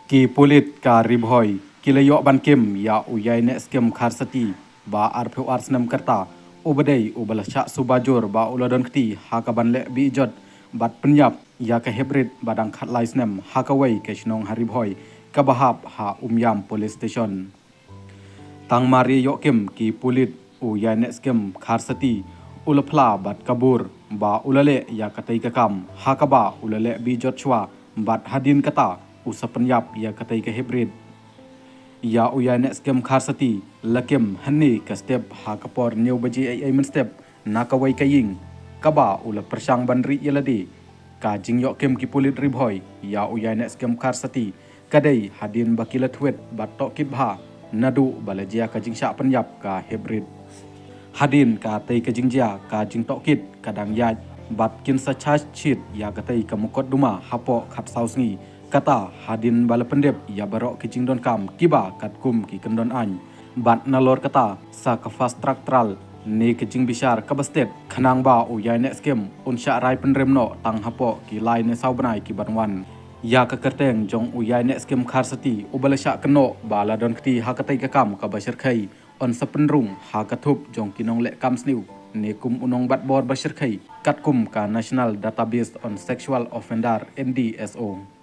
Ki pulit ka ribhoy kilayok ban kim ya uyai ne skem khar sati ba arpeu arsnam kerta ubadai ubalasha subajur ba uladon kti hakaban le bi jot bat penyap ya ke hybrid badang khat laisnem hakawai ke shnong haribhoy kabahap ha umyam police station tang mari yokim ki pulit uyai ne skem khar sati ulapla bat kabur ba ulale ya katai kakam hakaba ulale bi jot chwa bat hadin kata usapenyap ya katai ke hybrid ya uyai ne skem khar sati lakem hani ka step ha kapor new baji ai men step nakawai kaying kaba ula persang bandri yeladi ka jingyo kem ki pulit ribhoy ya uyai ne skem khar sati kadai hadin bakila twet bato kibha nadu balajia ka jingsha penyap ka hybrid hadin ka tai ka jingjia ka jingtok kit kadang ya bat kin sa charge sheet ya katai ka mukot duma hapo khat sausngi kata hadin bala pendep ya barok ke jingdon kam kiba katkum ki kendon an bat nalor kata sa ka fast track tral ne ke jing bishar kabastet khanang ba u yai ne skem unsha rai penrem no tang hapo ki lai ne saubanai ki banwan ya ka kerteng jong u yai ne skem khar sati ubalasha keno bala don kti ha katai ka kam ka bashir khai on sapenrung ha kathup jong kinong le kam sniu ne kum unong bat bor bashir khai katkum ka national database on sexual offender NDSO